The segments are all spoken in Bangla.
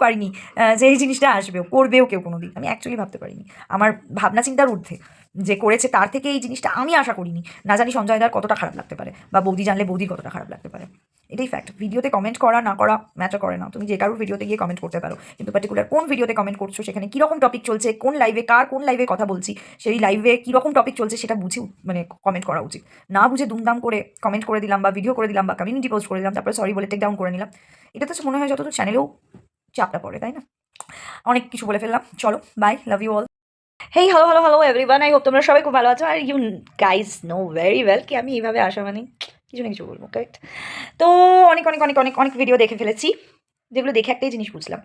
পারিনি যে এই জিনিসটা আসবেও, করবেও কেউ কোনোদিন। আমি অ্যাকচুয়ালি ভাবতে পারিনি। আমার ভাবনা চিন্তার ঊর্ধ্বে যে করেছে তার থেকে এই জিনিসটা আমি আশা করিনি। না জানি সঞ্জয়দার কতটা খারাপ লাগতে পারে, বা বৌদি জানলে বৌদির কতটা খারাপ লাগতে পারে। এটাই ফ্যাক্ট। ভিডিওতে কমেন্ট করা না করা ম্যাটার করে না। তুমি যে কারোর ভিডিওতে গিয়ে কমেন্ট করতে পারো, কিন্তু পার্টিকুলার কোন ভিডিওতে কমেন্ট করছো, সেখানে কীরকম টপিক চলছে, কোন লাইভে কোন লাইভে কথা বলছি, সেই লাইভে কীরকম টপিক চলছে সেটা বুঝে মানে কমেন্ট করা উচিত। না বুঝে দুমদাম করে কমেন্ট করে দিলাম, বা ভিডিও করে দিলাম, বা কমিউনিটি পোস্ট করে দিলাম, তারপরে সরি বলে টেক ডাউন করে নিলাম। এটা তো মনে হয় যতদূর চ্যানেলেও চাপটা পড়ে, তাই না? অনেক কিছু বলে ফেললাম, চলো bye, love you all. Hey hello everyone, I hope তোমরা সবাই খুব ভালো আছো। আর you guys know very well কি আমি এইভাবে আসা মানে কিছু না কিছু বলবো, কারেক্ট? তো অনেক অনেক অনেক অনেক অনেক ভিডিও দেখে ফেলেছি, যেগুলো দেখে একটাই জিনিস বুঝলাম।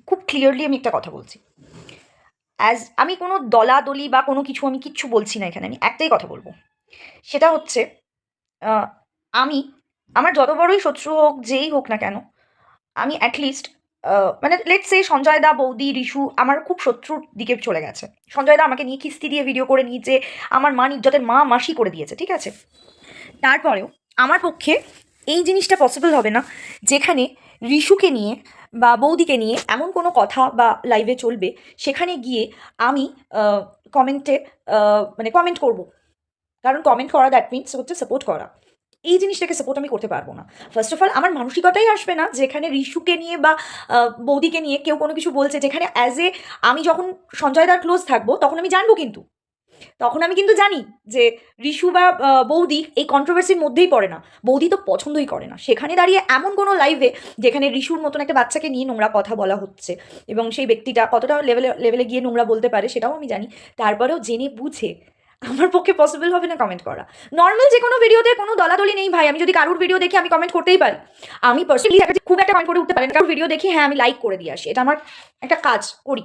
খুব ক্লিয়ারলি আমি একটা কথা বলছি, আমি কোনো দলাদলি বা কোনো কিছু আমি কিচ্ছু বলছি না এখানে। আমি একটাই কথা বলবো, সেটা হচ্ছে আমি আমার যত বড়ই শত্রু হোক, যেই হোক না কেন, আমি অ্যাটলিস্ট মানে লেটস সে সঞ্জয় দা, বৌদি, রিশু আমার খুব শত্রুর দিকে চলে গেছে। সঞ্জয় দা আমাকে নিয়ে কিস্তি দিয়ে ভিডিও করে নিয়েছে, আমার মান ইজ্জতের মা মাসি করে দিয়েছে, ঠিক আছে? তারপরেও আমার পক্ষে এই জিনিসটা পসিবল হবে না যেখানে রিশুকে নিয়ে বা বৌদিকে নিয়ে এমন কোনো কথা বা লাইভে চলবে, সেখানে গিয়ে আমি কমেন্টে মানে কমেন্ট করব। কারণ কমেন্ট করা দ্যাট মিনস হচ্ছে সাপোর্ট করা। এই জিনিসটাকে সাপোর্ট আমি করতে পারবো না। ফার্স্ট অফ অল আমার মানসিকতাই আসবে না যেখানে রিশুকে নিয়ে বা বৌদিকে নিয়ে কেউ কোনো কিছু বলছে, যেখানে আমি যখন সঞ্জয়দার ক্লোজ থাকবো তখন আমি জানবো, কিন্তু তখন আমি কিন্তু জানি যে রিশু বা বৌদি এই কন্ট্রোভার্সির মধ্যেই পড়ে না। বৌদি তো পছন্দই করে না সেখানে দাঁড়িয়ে এমন কোনো লাইভে যেখানে রিশুর মতন একটা বাচ্চাকে নিয়ে নোংরা কথা বলা হচ্ছে, এবং সেই ব্যক্তিটা কতটা লেভেলে গিয়ে নোংরা বলতে পারে সেটাও আমি জানি। তারপরেও জেনে বুঝে আমার পক্ষে পসিবল হবে না কমেন্ট করা। নর্মাল যে কোনো ভিডিওতে কোনো দলাদলি নেই ভাই, আমি যদি কারোর ভিডিও দেখি আমি কমেন্ট করতেই পারি। আমি পার্সোনালি খুব একটা কমেন্ট করে উঠতে পারি না, কারোর ভিডিও দেখি হ্যাঁ আমি লাইক করে দিয়ে আসি, এটা আমার একটা কাজ করি।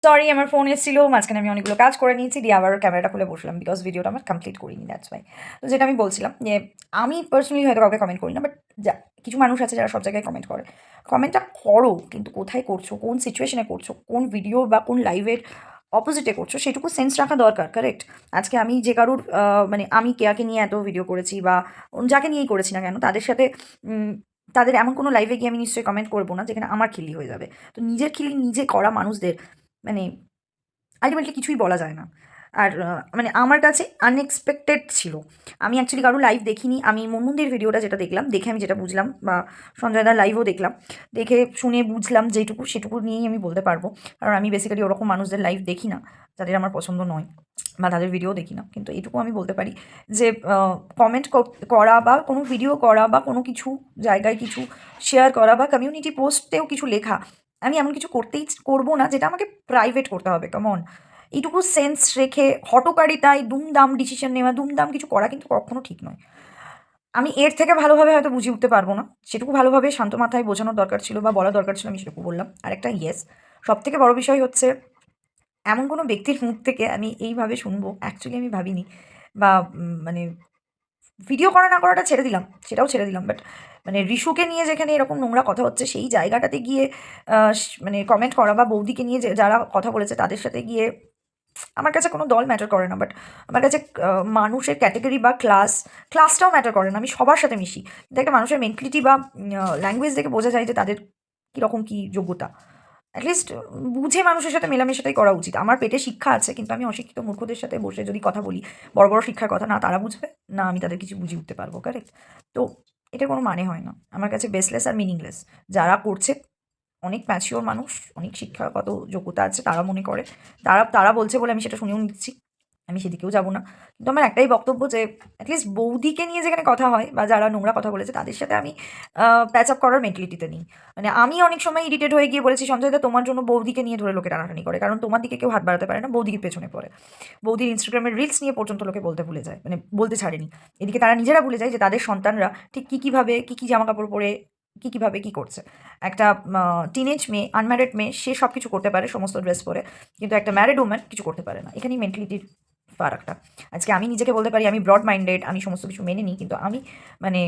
সরি, আমার ফোন এসেছিলো, মাঝখানে আমি অনেকগুলো কাজ করে নিয়েছি, দিয়ে আবার ক্যামেরাটা খুলে বসলাম, বিকজ ভিডিওটা আমার কমপ্লিট করিনি, দ্যাটস ওয়াই। তো যেটা আমি বলছিলাম যে আমি পার্সোনালি হয়তো কাউকে কমেন্ট করি না, বাট কিছু মানুষ আছে যারা সব জায়গায় কমেন্ট করে। কমেন্টটা করো, কিন্তু কোথায় করছো, কোন সিচুয়েশনে করছো, কোন ভিডিও বা কোন লাইভের অপোজিটে করছো, সেটুকু সেন্স রাখা দরকার, কারেক্ট? আজকে আমি যে কারুর মানে আমি কেয়াকে নিয়ে এত ভিডিও করেছি, বা যাকে নিয়েই করেছি না কেন, তাদের সাথে তাদের এমন কোনো লাইভে গিয়ে আমি নিশ্চয়ই কমেন্ট করবো না যেখানে আমার খিল্লি হয়ে যাবে। তো নিজের খিল্লি নিজে করা মানুষদের মানে আল্টিমেটলি কিছুই বলা যায় না। আর মানে আমার কাছে আনএক্সপেক্টেড ছিল। আমি অ্যাকচুয়ালি কারো লাইভ দেখিনি। আমি মুনমুনদির ভিডিওটা যেটা দেখলাম, দেখে আমি যেটা বুঝলাম, বা সঞ্জয়দার লাইভও দেখলাম, দেখে শুনে বুঝলাম যেটুকু, সেটুকু নিয়েই আমি বলতে পারবো। কারণ আমি বেসিক্যালি ওরকম মানুষদের লাইভ দেখি না যাদের আমার পছন্দ নয়, বা তাদের ভিডিও দেখি না। কিন্তু এটুকু আমি বলতে পারি যে কমেন্ট করা, বা কোনো ভিডিও করা, বা কোনো কিছু জায়গায় কিছু শেয়ার করা, বা কমিউনিটি পোস্টেও কিছু লেখা, আমি এমন কিছু করবো না যেটা আমাকে প্রাইভেট করতে হবে। কেমন এইটুকু সেন্স রেখে হটকারিতায় দুমদাম ডিসিশন নেওয়া, দুমদাম কিছু করা কিন্তু কখনো ঠিক নয়। আমি এর থেকে ভালোভাবে হয়তো বুঝিয়ে উঠতে পারবো না, সেটুকু ভালোভাবে শান্ত মাথায় বোঝানোর দরকার ছিল, বা বলা দরকার ছিল, আমি সেটুকু বললাম। আর একটা ইয়েস, সব থেকে বড় বিষয় হচ্ছে এমন কোনো ব্যক্তির মুখ থেকে আমি এইভাবে শুনবো অ্যাকচুয়ালি আমি ভাবিনি। বা মানে ভিডিও করা না করাটা ছেড়ে দিলাম, সেটাও ছেড়ে দিলাম, বাট মানে রিশুকে নিয়ে যেখানে এরকম নোংরা কথা হচ্ছে সেই জায়গাটাতে গিয়ে মানে কমেন্ট করা, বা বৌদিকে নিয়ে যারা কথা বলেছে তাদের সাথে গিয়ে, আমার কাছে কোনো দল ম্যাটার করে না, বাট আমার কাছে মানুষের ক্যাটেগরি বা ক্লাসটাও ম্যাটার করে না। আমি সবার সাথে মিশি, কিন্তু একটা মানুষের মেন্টালিটি বা ল্যাঙ্গুয়েজ দেখে বোঝা যায় যে তাদের কীরকম কী যোগ্যতা। অ্যাটলিস্ট বুঝে মানুষের সাথে মেলামেশাটাই করা উচিত। আমার পেটে শিক্ষা আছে, কিন্তু আমি অশিক্ষিত মূর্খদের সাথে বসে যদি কথা বলি বড় বড় শিক্ষার কথা, না তারা বুঝবে, না আমি তাদের কিছু বুঝিয়ে উঠতে পারবো, কারেক্ট? তো এটার কোনো মানে হয় না আমার কাছে, বেসলেস আর মিনিংলেস। যারা করছে অনেক ম্যাচিওর মানুষ, অনেক শিক্ষাগত যোগ্যতা আছে, তারা মনে করে, তারা বলছে বলে আমি সেটা শুনেও নিচ্ছি, আমি সেদিকেও যাব না। কিন্তু আমার একটাই বক্তব্য যে অ্যাটলিস্ট বৌদিকে নিয়ে যেখানে কথা হয়, বা যারা নোংরা কথা বলেছে তাদের সাথে আমি প্যাচ আপ করার মেন্টালিটিতে নেই। মানে আমি অনেক সময় ইরিটেট হয়ে গিয়ে বলেছি, সঞ্জয় দা তোমার জন্য বৌদিকে নিয়ে ধরে লোকে টানাটানি করে, কারণ তোমার দিকে কেউ হাত বাড়াতে পারে না, বৌদিকে পেছনে পড়ে। বৌদির ইনস্টাগ্রামের রিলস নিয়ে পর্যন্ত লোকে বলতে ভুলে যায়, মানে বলতে ছাড়েনি। এদিকে তারা নিজেরা ভুলে যায় যে তাদের সন্তানরা ঠিক কীভাবে কী জামা কাপড় পরে কীভাবে কী করছে। একটা টিনেজ মেয়ে, আনম্যারিড মেয়ে, সে সব কিছু করতে পারে সমস্ত ড্রেস পরে, কিন্তু একটা ম্যারিড উম্যান কিছু করতে পারে না। এখানেই মেন্টালিটির ফারাকটা। আজকে আমি নিজেকে বলতে পারি আমি ব্রড মাইন্ডেড, আমি সমস্ত কিছু মেনে নিই, কিন্তু আমি মানে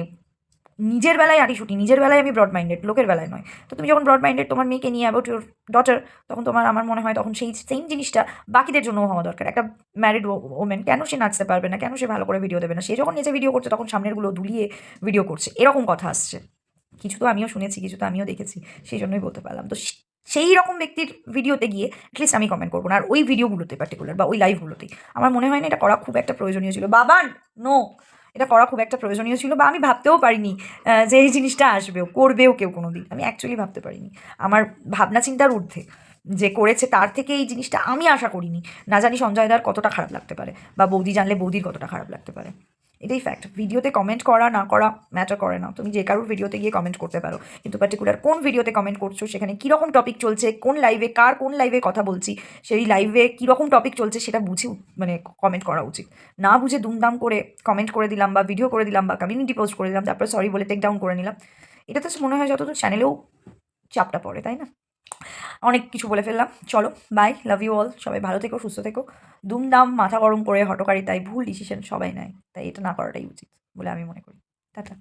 নিজের বেলায় আঁটিছুটি, নিজের বেলায় আমি ব্রড মাইন্ডেড, লোকের বেলায় নয়। তো তুমি যখন ব্রড মাইন্ডেড তোমার মেয়েকে নিয়ে অ্যাবাউট ইউর ডটার, তখন আমার মনে হয় তখন সেই সেম জিনিসটা বাকিদের জন্যও হওয়া দরকার। একটা ম্যারিড ওমেন কেন সে নাচতে পারবে না, কেন সে ভালো করে ভিডিও দেবে না? সে যখন নিজে ভিডিও করছে তখন সামনেরগুলো দুলিয়ে ভিডিও করছে, এরকম কথা আসছে। কিছু তো আমিও শুনেছি, কিছু তো আমিও দেখেছি, সেই জন্যই বলতে পারলাম। তো সেই রকম ব্যক্তির ভিডিওতে গিয়ে অ্যাটলিস্ট আমি কমেন্ট করবো না। আর ওই ভিডিওগুলোতে পার্টিকুলার বা ওই লাইভগুলোতেই আমার মনে হয় না এটা করা খুব একটা প্রয়োজনীয় ছিল। বাবান নো, এটা করা খুব একটা প্রয়োজনীয় ছিল বা আমি ভাবতেও পারিনি যে এই জিনিসটা আসবেও, করবেও কেউ কোনো দিন। আমি অ্যাকচুয়ালি ভাবতে পারিনি। আমার ভাবনা চিন্তার ঊর্ধ্বে যে করেছে তার থেকে এই জিনিসটা আমি আশা করিনি। না জানি সঞ্জয়দার কতটা খারাপ লাগতে পারে বা বৌদি জানলে বৌদির কতটা খারাপ লাগতে পারে। এটাই ফ্যাক্ট। ভিডিওতে কমেন্ট করা না করা ম্যাটার করে না। তুমি যে কারোর ভিডিওতে গিয়ে কমেন্ট করতে পারো, কিন্তু পার্টিকুলার কোন ভিডিওতে কমেন্ট করছো, সেখানে কীরকম টপিক চলছে, কোন লাইভে কার কোন লাইভে কথা বলছি, সেই লাইভে কীরকম টপিক চলছে সেটা বুঝে মানে কমেন্ট করা উচিত। না বুঝে দুমদাম করে কমেন্ট করে দিলাম বা ভিডিও করে দিলাম বা কমিউনিটি পোস্ট করে দিলাম, তারপরে সরি বলে টেক ডাউন করে নিলাম। এটা তো মনে হয় যতদূর চ্যানেলেও চাপটা পড়ে, তাই না? অনেক কিছু বলে ফেললাম। চলো বাই, লাভ ইউ অল। সবাই ভালো থেকো, সুস্থ থেকো। দুমদাম মাথা গরম করে হটকারিতায় ভুল ডিসিশন সবাই নেয়, তাই এটা না করাটাই উচিত বলে আমি মনে করি। টাটা।